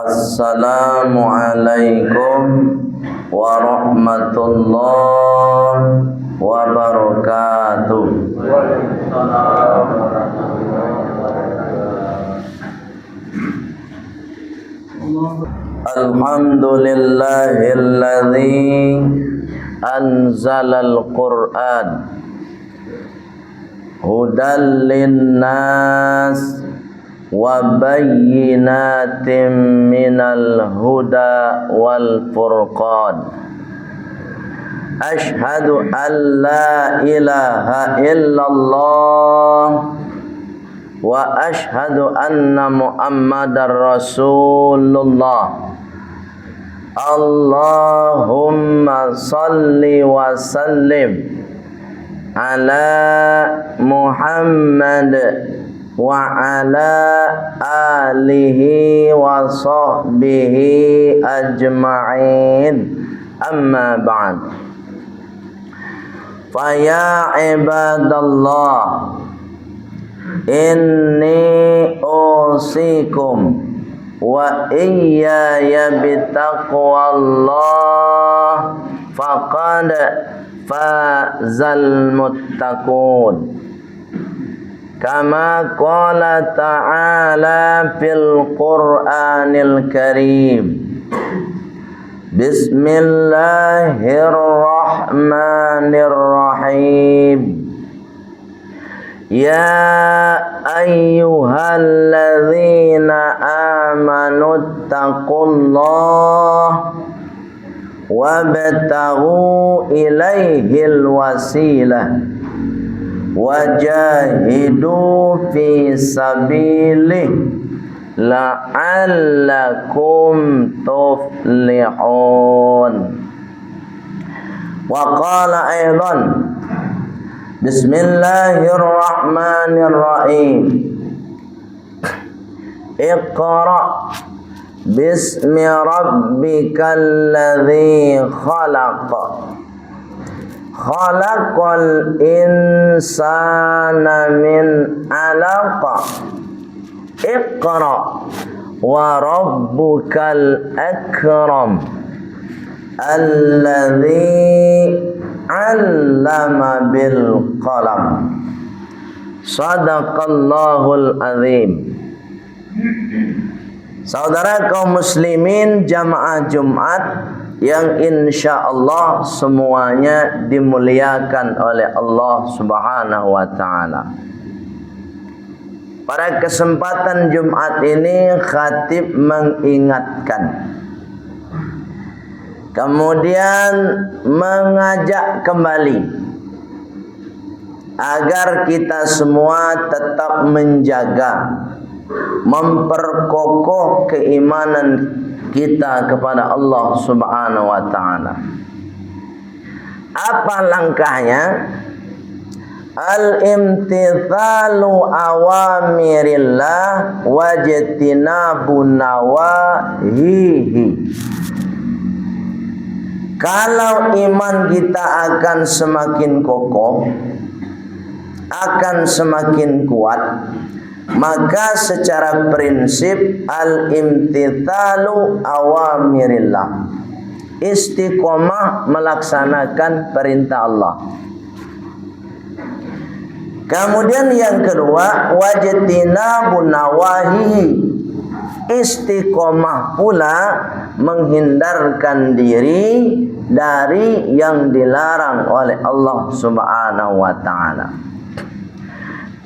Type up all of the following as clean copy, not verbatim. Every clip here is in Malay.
Assalamualaikum warahmatullahi wabarakatuh. Alhamdulillahilladzi anzalal Qur'an hudan linnas wa bayyinatin minal huda wal furqan. Ashhadu an la ilaha illallah wa ashhadu anna Muhammadar Rasulullah. Allahumma salli wa sallim ala Muhammad wa ala alihi wa sahbihi ajma'in. Amma ba'd. Fa ya ibadallah, inni usikum wa iyaya bitaqwallah faqad fazal muttaqun. Kama qala ta'ala fil Qur'anil Karim. Bismillahirrahmanirrahim. Ya ayyuhalladzina amanu taqullaha wabtaghu ilaihil wasilah wajahidu fi sabilih la'allakum tuflihun. Wa qala aidan Bismillahirrahmanirrahim. Iqra bismi rabbikal ladzi khalaq. Khalaqal insana min 'alaq. Iqra wa rabbukal akram alladzi 'allama bil qalam. Shadaqallahul azim. Saudara kaum muslimin jamaah Jumat yang insyaallah semuanya dimuliakan oleh Allah Subhanahu wa taala. Pada kesempatan Jumat ini khatib mengingatkan, kemudian mengajak kembali agar kita semua tetap menjaga, memperkokoh keimanan kita kepada Allah Subhanahu wa taala. Apa langkahnya? Al-imtithalu awamirillah wajtinabu nawahihi. Kalau iman kita akan semakin kokoh, akan semakin kuat, maka secara prinsip al-imtithalu awamirillah, istiqomah melaksanakan perintah Allah. Kemudian yang kedua, wajtinabun nawahihi, istiqomah pula menghindarkan diri dari yang dilarang oleh Allah Subhanahu wa taala.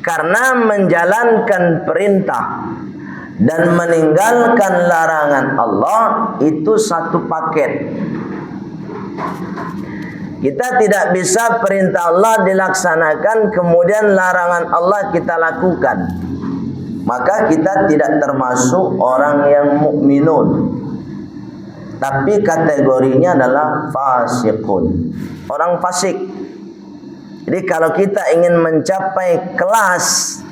Karena menjalankan perintah dan meninggalkan larangan Allah itu satu paket. Kita tidak bisa perintah Allah dilaksanakan kemudian larangan Allah kita lakukan. Maka kita tidak termasuk orang yang mukminun. Tapi kategorinya adalah fasiqun, orang fasik. Jadi kalau kita ingin mencapai kelas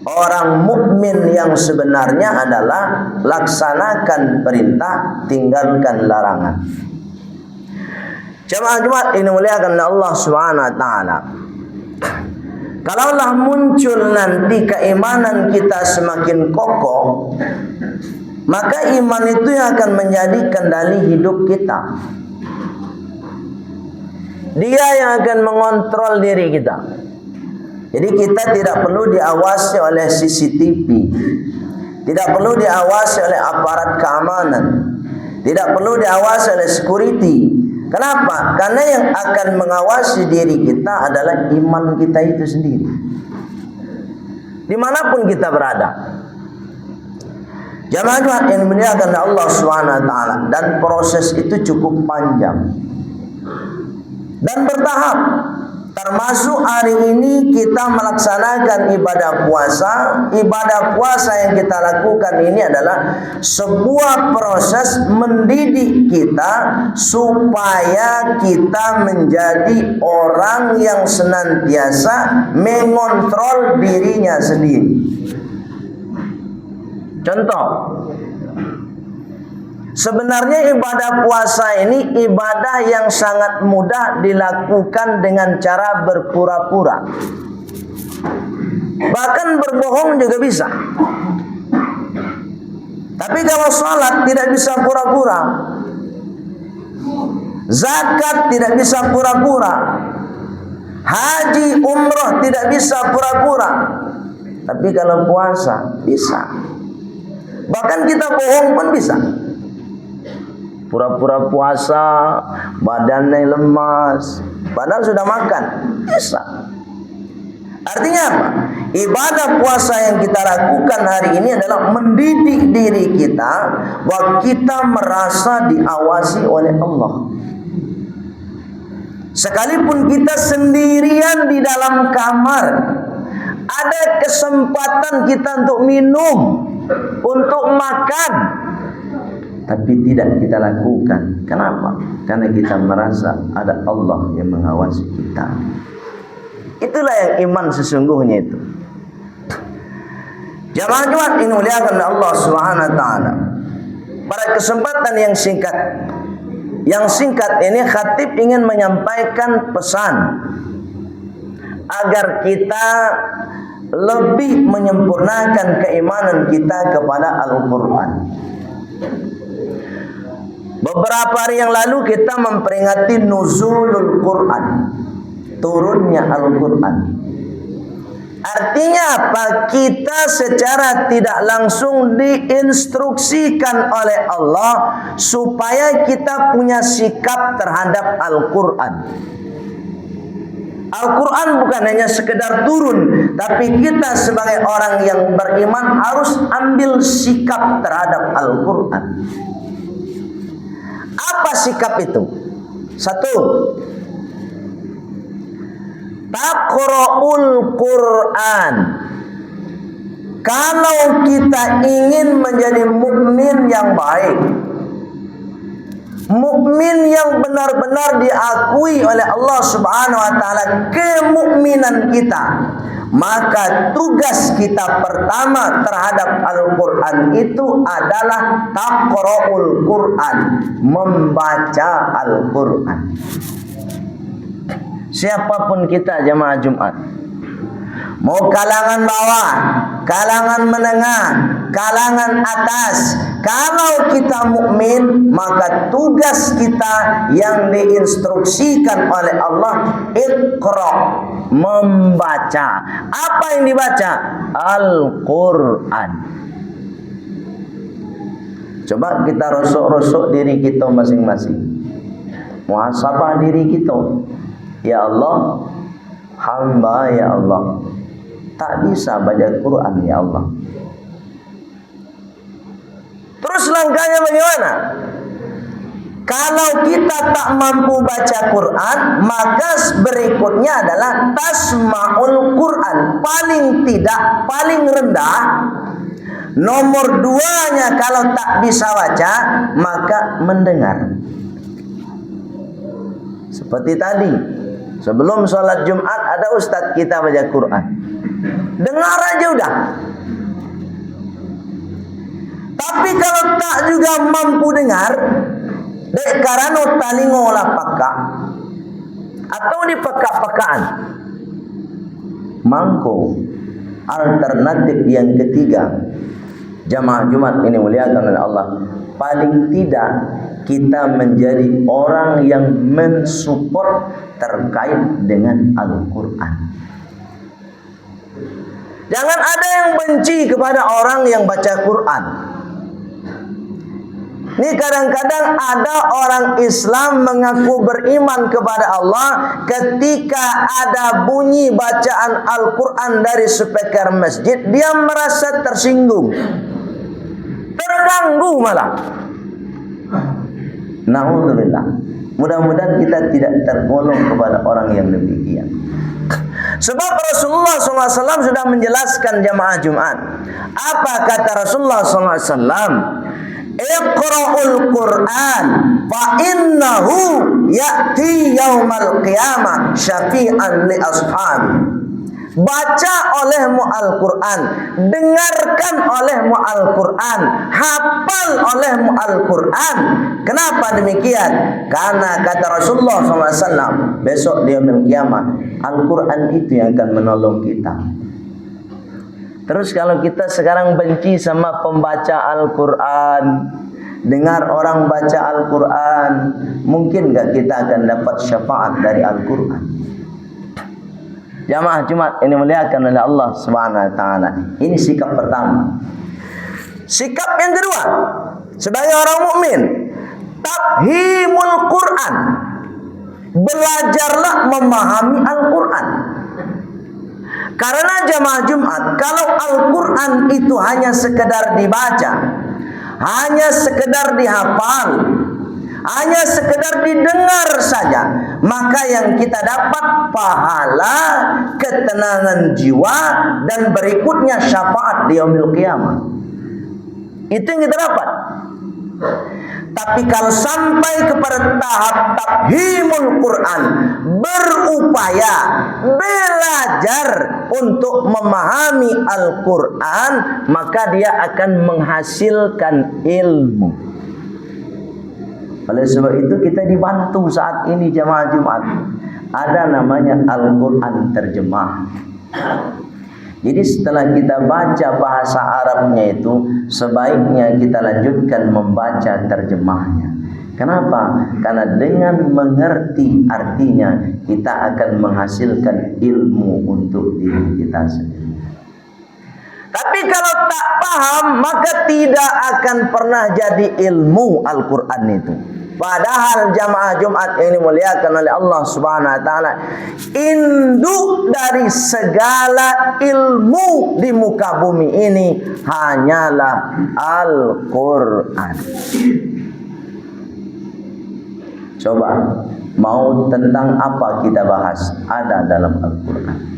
orang mukmin yang sebenarnya adalah laksanakan perintah, tinggalkan larangan. Jemaah Jumat ini muliakan Allah Subhanahu wa taala. Kalaulah muncul nanti keimanan kita semakin kokoh, maka iman itu yang akan menjadi kendali hidup kita. Dia yang akan mengontrol diri kita. Jadi kita tidak perlu diawasi oleh CCTV, tidak perlu diawasi oleh aparat keamanan, tidak perlu diawasi oleh security. Kenapa? Karena yang akan mengawasi diri kita adalah iman kita itu sendiri, dimanapun kita berada. Jamaah Jumat yang dimuliakan Allah SWT, dan proses itu cukup panjang dan bertahap. Termasuk hari ini kita melaksanakan ibadah puasa. Ibadah puasa yang kita lakukan ini adalah sebuah proses mendidik kita supaya kita menjadi orang yang senantiasa mengontrol dirinya sendiri. Contoh, sebenarnya ibadah puasa ini ibadah yang sangat mudah dilakukan dengan cara berpura-pura. Bahkan berbohong juga bisa. Tapi kalau sholat tidak bisa pura-pura, zakat tidak bisa pura-pura, haji, umroh tidak bisa pura-pura. Tapi kalau puasa bisa. Bahkan kita bohong pun bisa. Pura-pura puasa, badannya lemas, padahal sudah makan, bisa. Artinya apa? Ibadah puasa yang kita lakukan hari ini adalah mendidik diri kita bahwa kita merasa diawasi oleh Allah. Sekalipun kita sendirian di dalam kamar, ada kesempatan kita untuk minum, untuk makan, tapi tidak kita lakukan. Kenapa? Karena kita merasa ada Allah yang mengawasi kita. Itulah yang iman sesungguhnya itu. Jamaah Jumat ini muliakan Allah Subhanahu wa taala. Pada kesempatan yang singkat ini khatib ingin menyampaikan pesan agar kita lebih menyempurnakan keimanan kita kepada Al-Quran. Beberapa hari yang lalu kita memperingati nuzulul Quran, turunnya Al-Quran. Artinya apa? Kita secara tidak langsung diinstruksikan oleh Allah supaya kita punya sikap terhadap Al-Quran. Al-Quran bukan hanya sekedar turun, tapi kita sebagai orang yang beriman harus ambil sikap terhadap Al-Quran. Apa sikap itu? Satu, taqra'ul Quran. Kalau kita ingin menjadi mukmin yang baik, mukmin yang benar-benar diakui oleh Allah Subhanahu wa taala kemukminan kita, maka tugas kita pertama terhadap Al-Quran itu adalah taqra'ul Quran, membaca Al-Quran. Siapapun kita jamaah Jumat, mau kalangan bawah, kalangan menengah, kalangan atas, kalau kita mukmin, maka tugas kita yang diinstruksikan oleh Allah, Iqra, membaca. Apa yang dibaca? Al-Quran. Coba kita rosok-rosok diri kita masing-masing, muhasabah diri kita. Ya Allah, hamba ya Allah tak bisa baca Quran ya Allah. Terus langkahnya bagaimana? Kalau kita tak mampu baca Quran, maka berikutnya adalah tasma'ul Quran. Paling tidak, paling rendah, nomor 2-nya kalau tak bisa baca, maka mendengar. Seperti tadi, sebelum sholat Jumat ada ustadz kita baca Quran, dengar aja udah. Tapi kalau tak juga mampu dengar, dek karena talingo lapaka atau di peka-pekaan, mangko alternatif yang ketiga, Jamaah Jumat ini muliakan oleh Allah, paling tidak kita menjadi orang yang mensupport terkait dengan Al-Quran. Jangan ada yang benci kepada orang yang baca Quran. Ini kadang-kadang ada orang Islam mengaku beriman kepada Allah, ketika ada bunyi bacaan Al-Quran dari speaker masjid, dia merasa tersinggung, terganggu malah. Na'udzubillah. Mudah-mudahan kita tidak tergolong kepada orang yang demikian. Sebab Rasulullah SAW sudah menjelaskan jamaah Jumat. Apa kata Rasulullah SAW? Iqra'ul Qur'an fa innahu ya'ti yaumal qiyamah syafi'an li ashabi. Baca olehmu Al-Quran, dengarkan olehmu Al-Quran, hafal olehmu Al-Quran. Kenapa demikian? Karena kata Rasulullah SAW, besok di yaumil qiyamah Al-Quran itu yang akan menolong kita. Terus kalau kita sekarang benci sama pembaca Al-Quran, dengar orang baca Al-Quran, mungkin gak kita akan dapat syafaat dari Al-Quran? Jamaah Jumat ini muliakan oleh Allah Subhanahu wa taala. Ini sikap pertama. Sikap yang kedua, sebagai orang mukmin, tafhimul Quran. Belajarlah memahami Al-Quran. Karena jamaah Jumat, kalau Al-Quran itu hanya sekedar dibaca, hanya sekedar dihafal, hanya sekedar didengar saja, maka yang kita dapat pahala, ketenangan jiwa, dan berikutnya syafaat di yaumil qiyamah. Itu yang kita dapat. Tapi kalau sampai kepada tahap tafhimul Quran, berupaya belajar untuk memahami Al-Quran, maka dia akan menghasilkan ilmu. Oleh sebab itu kita dibantu saat ini jamaah Jumat. Ada namanya Al-Quran terjemah. Jadi setelah kita baca bahasa Arabnya itu, sebaiknya kita lanjutkan membaca terjemahnya. Kenapa? Karena dengan mengerti artinya, kita akan menghasilkan ilmu untuk diri kita sendiri. Tapi kalau tak paham, maka tidak akan pernah jadi ilmu Al-Quran itu. Padahal jamaah Jumat ini muliakan oleh Allah Subhanahu wa taala, induk dari segala ilmu di muka bumi ini hanyalah Al-Quran. Coba, mau tentang apa kita bahas? Ada dalam Al-Quran.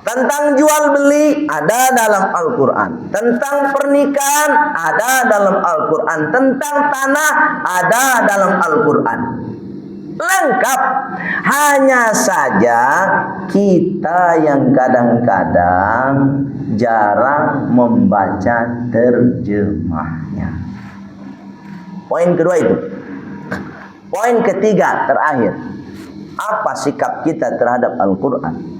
Tentang jual beli ada dalam Al-Quran. Tentang pernikahan ada dalam Al-Quran. Tentang tanah ada dalam Al-Quran. Lengkap. Hanya saja kita yang kadang-kadang jarang membaca terjemahnya. Poin kedua itu. Poin ketiga terakhir. Apa sikap kita terhadap Al-Quran?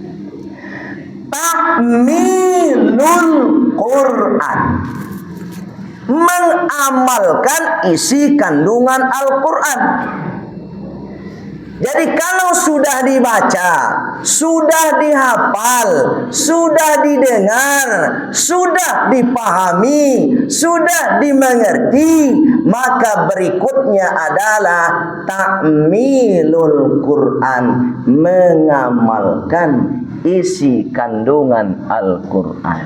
Ta'milul Quran, mengamalkan isi kandungan Al-Quran. Jadi kalau sudah dibaca, sudah dihafal, sudah didengar, sudah dipahami, sudah dimengerti, maka berikutnya adalah ta'milul Quran, mengamalkan isi kandungan Al-Quran.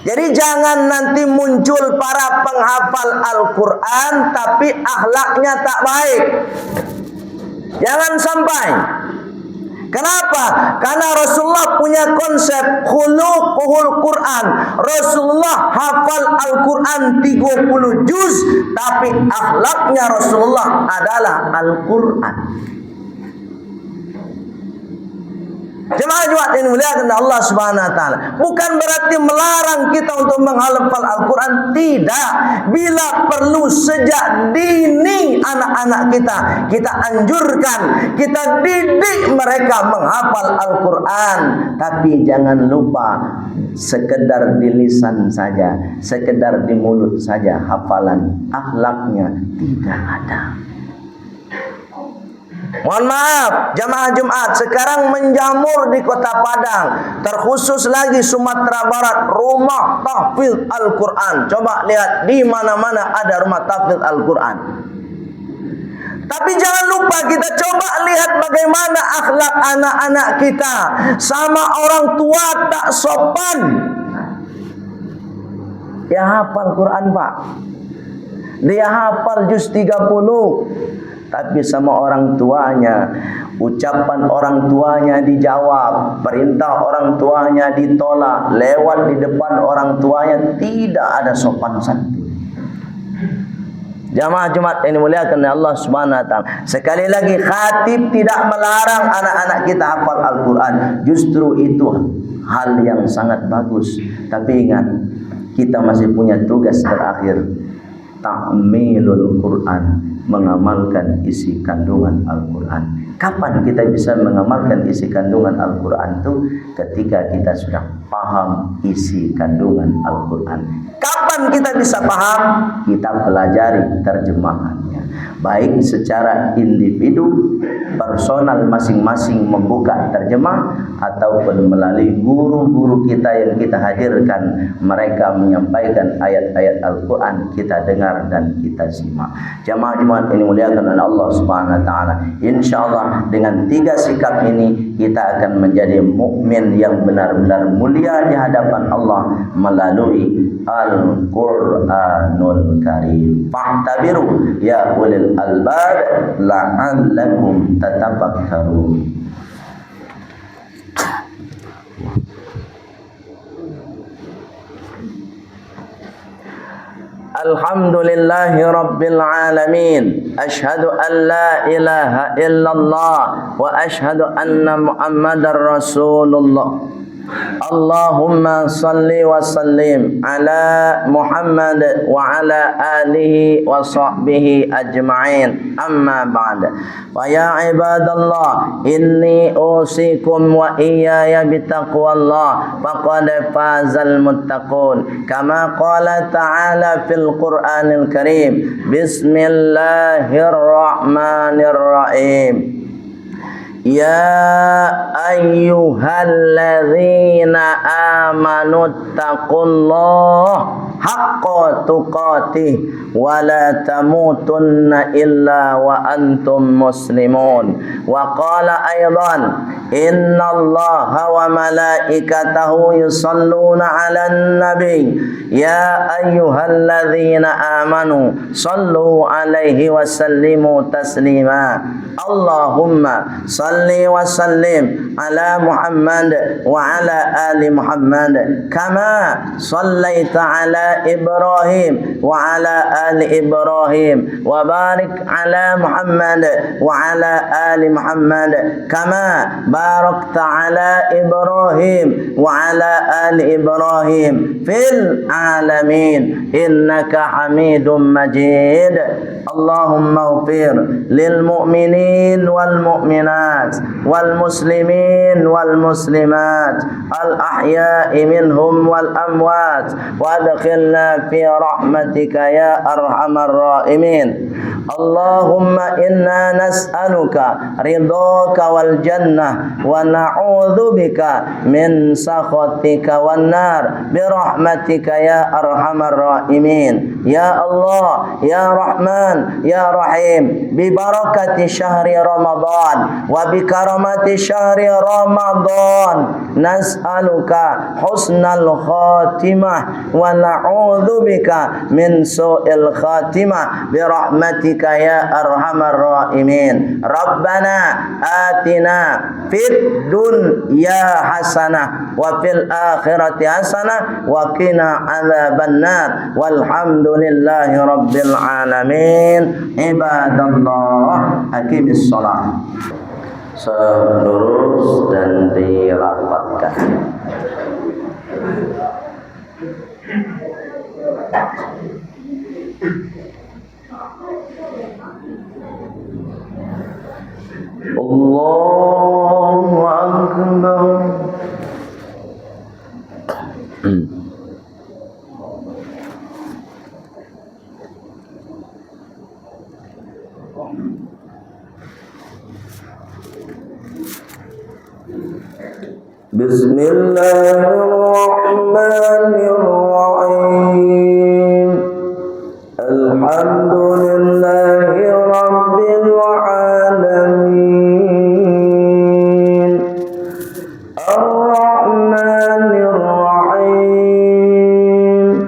Jadi jangan nanti muncul para penghafal Al-Quran tapi akhlaknya tak baik. Jangan sampai. Kenapa? Karena Rasulullah punya konsep khuluquhul Quran. Rasulullah hafal Al-Quran 30 juz, tapi akhlaknya Rasulullah adalah Al-Quran. Jemaah yang dimuliakan Allah Subhanahu wa taala, bukan berarti melarang kita untuk menghafal Al-Qur'an, tidak. Bila perlu sejak dini anak-anak kita anjurkan, kita didik mereka menghafal Al-Qur'an. Tapi jangan lupa sekedar di lisan saja, sekedar di mulut saja hafalan, akhlaknya tidak ada. Mohon maaf, jamaah Jumat sekarang menjamur di Kota Padang, terkhusus lagi Sumatera Barat, rumah tahfidz Al-Quran. Coba lihat di mana-mana ada rumah tahfidz Al-Quran. Tapi jangan lupa kita coba lihat bagaimana akhlak anak-anak kita sama orang tua tak sopan. Ya hafal Quran Pak, dia hafal juz 30. Tapi sama orang tuanya, ucapan orang tuanya dijawab, perintah orang tuanya ditolak, lewat di depan orang tuanya tidak ada sopan santun. Jamaah Jumat yang dimuliakan oleh Allah Subhanahu wa taala. Sekali lagi, khatib tidak melarang anak-anak kita hafal Al-Quran. Justru itu hal yang sangat bagus. Tapi ingat, kita masih punya tugas terakhir, ta'milul Quran, mengamalkan isi kandungan Al-Quran. Kapan kita bisa mengamalkan isi kandungan Al-Quran itu? Ketika kita sudah paham isi kandungan Al-Quran. Kapan kita bisa paham? Kita pelajari terjemahannya, baik secara individu, personal masing-masing membuka terjemah, ataupun melalui guru-guru kita yang kita hadirkan, mereka menyampaikan ayat-ayat Al-Quran, kita dengar dan kita simak. Jamaah Jumat ini muliakan oleh Allah Subhanahu wa taala. Insyaallah dengan 3 sikap ini kita akan menjadi mukmin yang benar-benar mulia di hadapan Allah melalui Al-Quranul Karim. Fa'tabiru ya ulil albab la'allakum tatafakkarun. Alhamdulillahi Rabbil Alamin. Ashhadu an la ilaha illallah wa ashhadu anna Muhammadar Rasulullah. Allahumma salli wa sallim ala Muhammad wa ala alihi wa sahbihi ajma'in. Amma ba'd. Fa ya ibadallah, inni usikum wa iyaya bitaqwallah faqad fazal muttaqun. Kama qala ta'ala fil Qur'anil Karim. Bismillahirrahmanirrahim. Ya ayyuhalladzina amanu taqullaha haqqa tuqatih wa la tamutunna illa wa antum muslimun. Wa qala aidan innallaha wa malaikatahu yusalluna 'alan nabi ya ayyuhalladzina amanu sallu 'alaihi wa sallimu taslima. Allahumma salli wa sallim ala Muhammad wa ala ali Muhammad kama sallaita ala Ibrahim wa ala ali Ibrahim wa barik ala Muhammad wa ala ali Muhammad kama barakta ala Ibrahim wa ala ali Ibrahim fil alamin innaka Hamidum Majid. Allahumma ighfir lil mu'minin wal mu'minat wal muslimin wal muslimat al ahya'i minhum wal amwat wa adkhilna fi rahmatika ya arhamar rahimin. Allahumma inna nas'aluka ridhaka wal jannah wa na'udzubika min sakhatika wan nar bi rahmatika ya arhamar rahimin. Ya Allah ya Rahman ya Rahim, bi barakati syahri Ramadan wa bi karamati syahri Ramadan nas'aluka husnal khatimah wa na'udzubika min su'il khatimah bi rahmatika ya arhamar rahimin. Rabbana atina fid dunya hasanah wa fil akhirati hasanah wa qina adzabannar walhamdulillahi rabbil alamin. Ibadallah, aqimis shalah. lurus dan dirapatkan. Allahu Akbar. Bismillahirrahmanirrahim. Alhamdulillahi rabbil alamin. Ar-Rahmanir Rahim.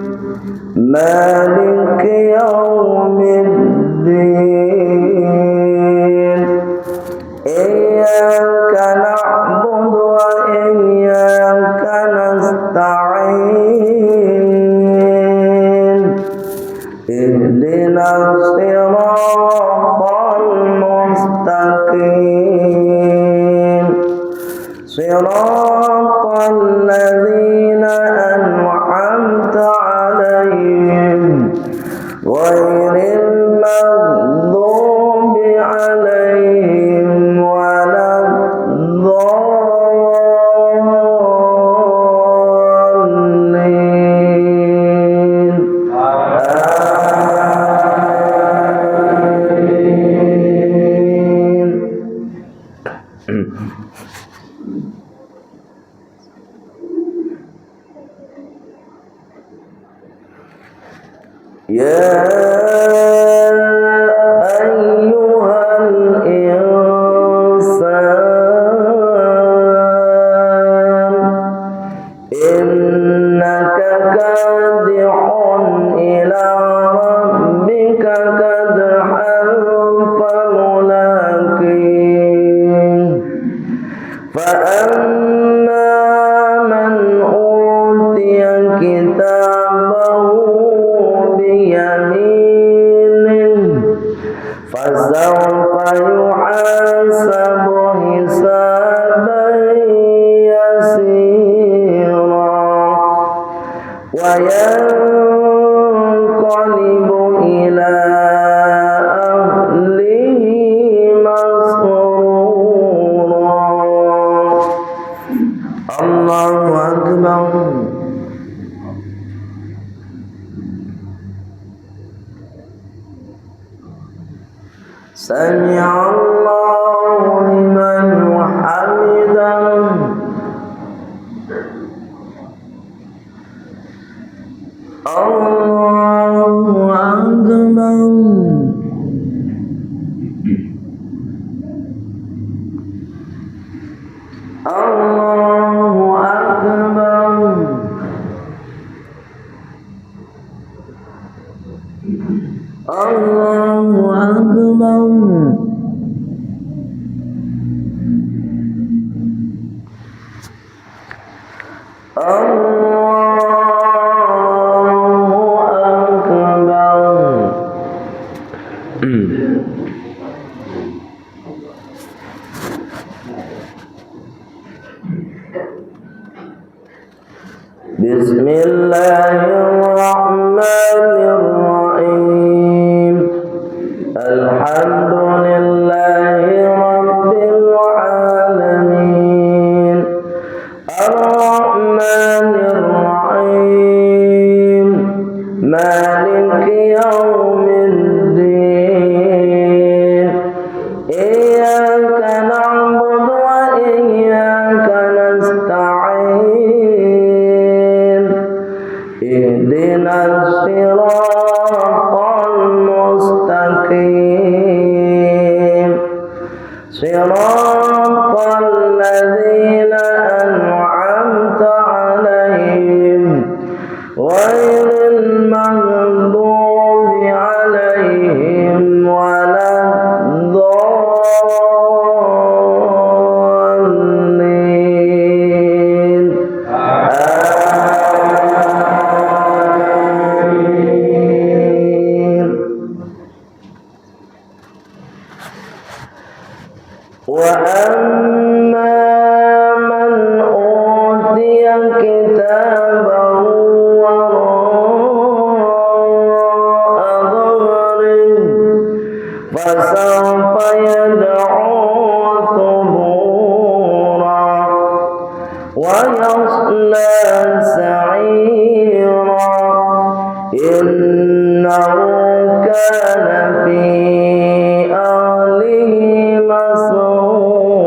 Maliki yaumiddin. Iyyaka na'budu wa iyyaka nasta'in. Ihdinas siratal mustaqim. Siratal ladzina an'amta 'alaihim ghairil maghdubi 'alaihim waladdallin. Amin. Ya ayyuhal insan innaka kadihun ila rabbika kadhan famulaqih fa amma man utiya kitabahu biyaminih fasawfa yuhasabu hisaban yasira wa yanqalibu ila ahlihi masrura. Allahu Akbar. Sami'allahu liman hamidah. Allahu Akbar. Allahu Akbar. Allahu Akbar. Allahu Akbar. Bismillahirrahmanirrahim. Alhamdulillahi rabbil alamin. Ar-Rahmanir Rahim. Maliki yaumiddin. Iyyaka na'budu wa iyyaka nasta'in. Ihdinas siratal mustaqim. Siratal ladzina an'amta 'alaihim ghairil maghdubi 'alaihim waladdallin. Amin. Wa فسوف يدعو ثبورا ويصلى سعيرا إنه كان في أهله مسرورا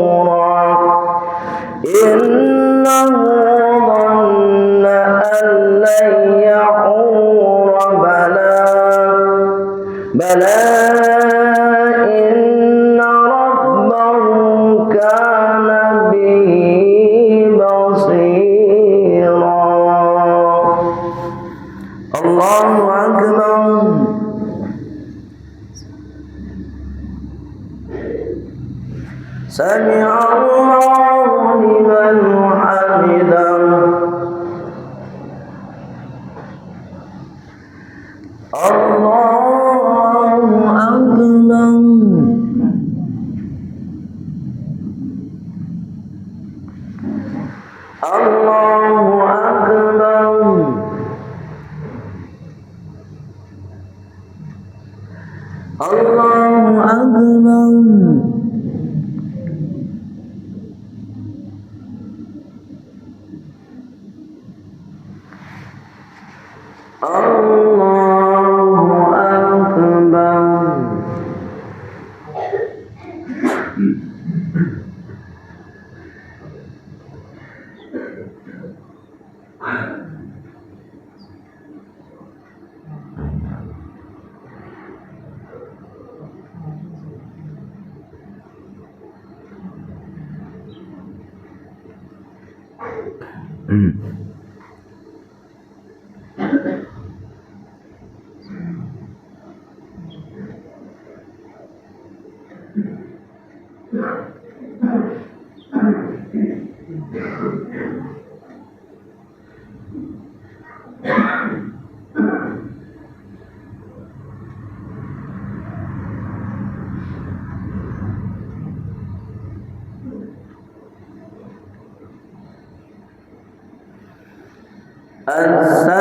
إنه ظن أن لن يحور بلى إن ربه كان به بصيرا الله أكبر سمع الله لمن حمده الله أكبر الله أكبر الله أكبر السلام